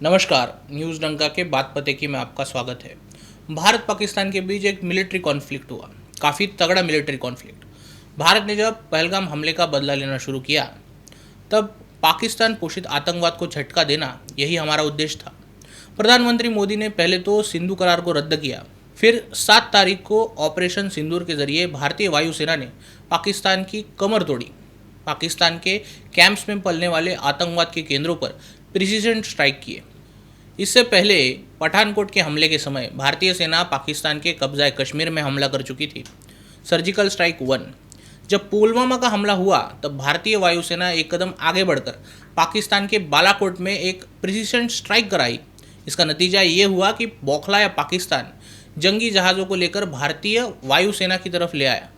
नमस्कार, न्यूज़ डंका के बात पते की में आपका स्वागत है। भारत पाकिस्तान के बीच एक मिलिट्री कॉन्फ्लिक्ट हुआ, काफ़ी तगड़ा मिलिट्री कॉन्फ्लिक्ट। भारत ने जब पहलगाम हमले का बदला लेना शुरू किया, तब पाकिस्तान पोषित आतंकवाद को झटका देना यही हमारा उद्देश्य था। प्रधानमंत्री मोदी ने पहले तो सिंधु करार को रद्द किया, फिर 7 तारीख को ऑपरेशन सिंदूर के जरिए भारतीय वायुसेना ने पाकिस्तान की कमर तोड़ी। पाकिस्तान के कैंप्स में पलने वाले आतंकवाद के केंद्रों पर प्रिसीजन स्ट्राइक किए। इससे पहले पठानकोट के हमले के समय भारतीय सेना पाकिस्तान के कब्जा कश्मीर में हमला कर चुकी थी। Surgical strike 1। जब पुलवामा का हमला हुआ तब भारतीय वायुसेना एक कदम आगे बढ़कर पाकिस्तान के बालाकोट में एक प्रिसीजन स्ट्राइक कराई। इसका नतीजा ये हुआ कि बौखलाया पाकिस्तान जंगी जहाज़ों को लेकर भारतीय वायुसेना की तरफ ले आया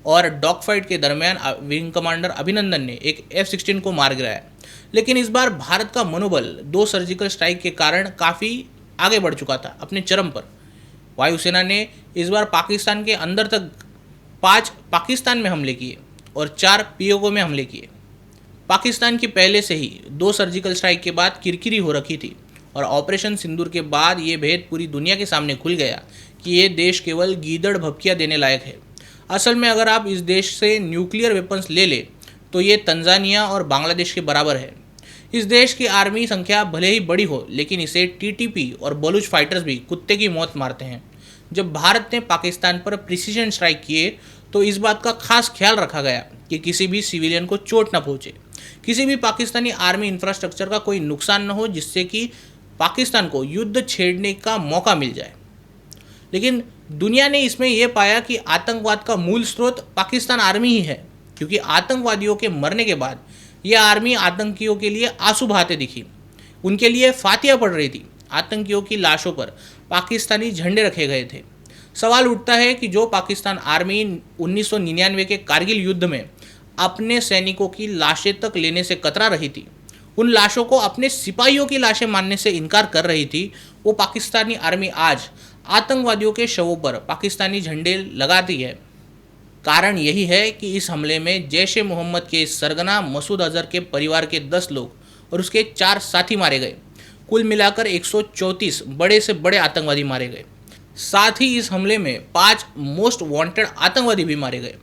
और डॉग फाइट के दरमियान विंग कमांडर अभिनंदन ने एक F-16 को मार गिराया। लेकिन इस बार भारत का मनोबल 2 सर्जिकल स्ट्राइक के कारण काफ़ी आगे बढ़ चुका था अपने चरम पर। वायुसेना ने इस बार पाकिस्तान के अंदर तक 5 पाकिस्तान में हमले किए और 4 POK में हमले किए। पाकिस्तान की पहले से ही 2 सर्जिकल स्ट्राइक के बाद किरकिरी हो रखी थी और ऑपरेशन सिंदूर के बाद ये भेद पूरी दुनिया के सामने खुल गया कि ये देश केवल गीदड़ भभकिया देने लायक है। असल में अगर आप इस देश से न्यूक्लियर वेपन्स ले ले तो ये तंजानिया और बांग्लादेश के बराबर है। इस देश की आर्मी संख्या भले ही बड़ी हो, लेकिन इसे TTP और बलूच फाइटर्स भी कुत्ते की मौत मारते हैं। जब भारत ने पाकिस्तान पर प्रिसीजन स्ट्राइक किए तो इस बात का खास ख्याल रखा गया कि किसी भी सिविलियन को चोट न पहुंचे, किसी भी पाकिस्तानी आर्मी इंफ्रास्ट्रक्चर का कोई नुकसान न हो, जिससे कि पाकिस्तान को युद्ध छेड़ने का मौका मिल जाए। लेकिन दुनिया ने इसमें यह पाया कि आतंकवाद का मूल स्रोत पाकिस्तान आर्मी ही है, क्योंकि आतंकवादियों के मरने के बाद यह आर्मी आतंकियों के लिए आंसू बहाते दिखी, उनके लिए फातिया पड़ रही थी। आतंकियों की लाशों पर पाकिस्तानी झंडे रखे गए थे। सवाल उठता है कि जो पाकिस्तान आर्मी 1999 के कारगिल युद्ध में अपने सैनिकों की लाशें तक लेने से कतरा रही थी, उन लाशों को अपने सिपाहियों की लाशें मानने से इनकार कर रही थी, वो पाकिस्तानी आर्मी आज आतंकवादियों के शवों पर पाकिस्तानी झंडे लगाती है। कारण यही है कि इस हमले में जैश ए मोहम्मद के सरगना मसूद अजहर के परिवार के 10 लोग और उसके 4 साथी मारे गए। कुल मिलाकर 134 बड़े से बड़े आतंकवादी मारे गए। साथ ही इस हमले में 5 मोस्ट वांटेड आतंकवादी भी मारे गए।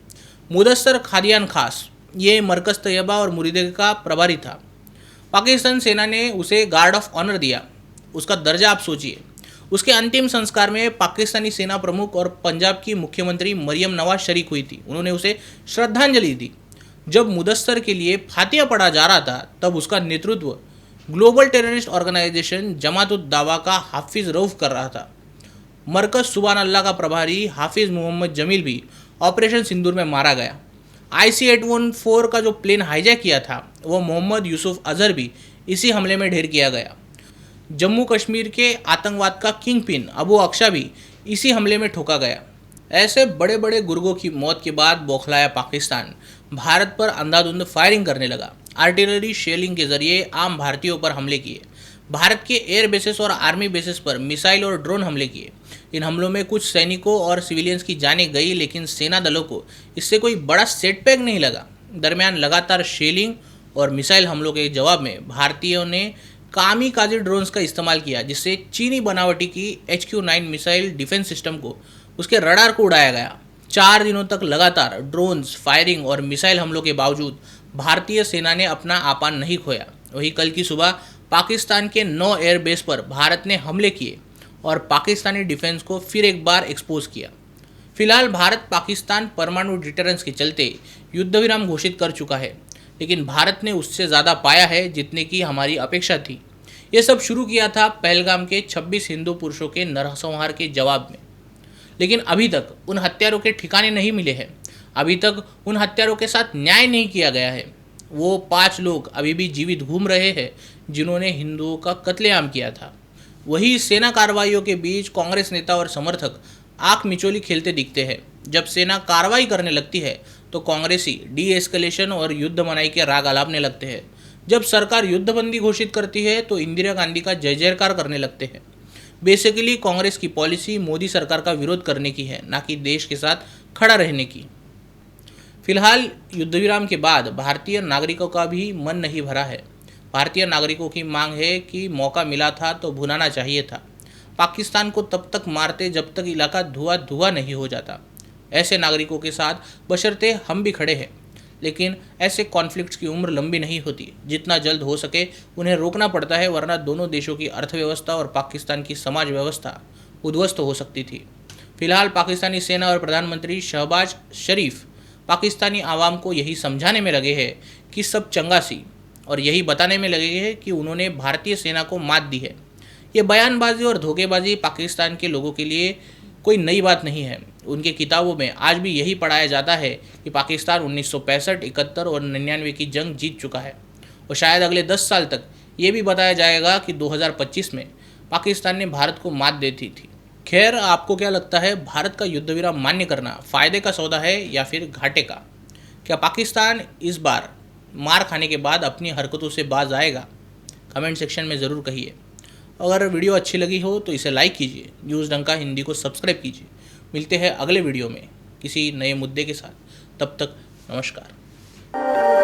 मुदस्सर खादियान खास ये मरकज तैयबा और मुरीदे का प्रभारी था। पाकिस्तान सेना ने उसे गार्ड ऑफ ऑनर दिया। उसका दर्जा आप सोचिए। उसके अंतिम संस्कार में पाकिस्तानी सेना प्रमुख और पंजाब की मुख्यमंत्री मरियम नवाज शरीक हुई थी। उन्होंने उसे श्रद्धांजलि दी। जब मुदस्सर के लिए फातिया पढ़ा जा रहा था तब उसका नेतृत्व global terrorist organisation Jamaat ud दावा का हाफिज रऊफ कर रहा था। मरकज सुभान अल्लाह का प्रभारी हाफिज मोहम्मद जमील भी ऑपरेशन सिंदूर में मारा गया। IC-814 का जो प्लेन हाईजैक किया था वो मोहम्मद यूसुफ अजहर भी इसी हमले में ढेर किया गया। जम्मू कश्मीर के आतंकवाद का किंग पिन अबू अक्शा भी इसी हमले में ठोका गया। ऐसे बड़े बड़े गुर्गों की मौत के बाद बौखलाया पाकिस्तान भारत पर अंधाधुंध फायरिंग करने लगा। आर्टिलरी शेलिंग के जरिए आम भारतीयों पर हमले किए। भारत के एयर बेसेस और आर्मी बेसेस पर मिसाइल और ड्रोन हमले किए। इन हमलों में कुछ सैनिकों और सिविलियंस की जानें गई, लेकिन सेना दलों को इससे कोई बड़ा सेटबैक नहीं लगा। दरमियान लगातार शेलिंग और मिसाइल हमलों के जवाब में भारतीयों ने कामिकाज़े ड्रोन्स का इस्तेमाल किया, जिससे चीनी बनावटी की HQ-9 मिसाइल डिफेंस सिस्टम को उसके रडार को उड़ाया गया। 4 दिनों तक लगातार ड्रोन्स, फायरिंग और मिसाइल हमलों के बावजूद भारतीय सेना ने अपना आपा नहीं खोया। वहीं कल की सुबह पाकिस्तान के 9 एयरबेस पर भारत ने हमले किए और पाकिस्तानी डिफेंस को फिर एक बार एक्सपोज किया। फिलहाल भारत पाकिस्तान परमाणु डिटरेंस के चलते युद्ध विराम घोषित कर चुका है, लेकिन भारत ने उससे ज़्यादा पाया है जितने की हमारी अपेक्षा थी। ये सब शुरू किया था पहलगाम के 26 हिंदू पुरुषों के नरसंहार के जवाब में। लेकिन अभी तक उन हत्यारों के ठिकाने नहीं मिले हैं। अभी तक उन हत्यारों के साथ न्याय नहीं किया गया है। वो 5 लोग अभी भी जीवित घूम रहे हैं जिन्होंने हिंदुओं का कत्लेआम किया था। वही सेना कार्रवाइयों के बीच कांग्रेस नेता और समर्थक आंख मिचोली खेलते दिखते हैं। जब सेना कार्रवाई करने लगती है तो कांग्रेसी डी एस्केलेशन और युद्ध मनाई के राग आलापने लगते हैं। जब सरकार युद्धबंदी घोषित करती है तो इंदिरा गांधी का जय जयकार करने लगते हैं। बेसिकली कांग्रेस की पॉलिसी मोदी सरकार का विरोध करने की है, ना कि देश के साथ खड़ा रहने की। फिलहाल युद्ध विराम के बाद भारतीय नागरिकों का भी मन नहीं भरा है। भारतीय नागरिकों की मांग है कि मौका मिला था तो भुनाना चाहिए था। पाकिस्तान को तब तक मारते जब तक इलाका धुआं धुआं नहीं हो जाता। ऐसे नागरिकों के साथ बशर्ते हम भी खड़े हैं, लेकिन ऐसे कॉन्फ्लिक्ट्स की उम्र लंबी नहीं होती। जितना जल्द हो सके उन्हें रोकना पड़ता है, वरना दोनों देशों की अर्थव्यवस्था और पाकिस्तान की समाज व्यवस्था उद्ध्वस्त हो सकती थी। फिलहाल पाकिस्तानी सेना और प्रधानमंत्री शहबाज शरीफ पाकिस्तानी आवाम को यही समझाने में लगे हैं कि सब चंगा सी, और यही बताने में लगे हैं कि उन्होंने भारतीय सेना को मात दी है। ये बयानबाजी और धोखेबाजी पाकिस्तान के लोगों के लिए कोई नई बात नहीं है। उनके किताबों में आज भी यही पढ़ाया जाता है कि पाकिस्तान 1965, 71 और 99 की जंग जीत चुका है, और शायद अगले 10 साल तक ये भी बताया जाएगा कि 2025 में पाकिस्तान ने भारत को मात दे दी थी। खैर, आपको क्या लगता है, भारत का युद्ध विराम मान्य करना फ़ायदे का सौदा है या फिर घाटे का? क्या पाकिस्तान इस बार मार खाने के बाद अपनी हरकतों से बाज आएगा? कमेंट सेक्शन में ज़रूर कहिए। अगर वीडियो अच्छी लगी हो तो इसे लाइक कीजिए, न्यूज़ डंका हिंदी को सब्सक्राइब कीजिए। मिलते हैं अगले वीडियो में किसी नए मुद्दे के साथ। तब तक नमस्कार।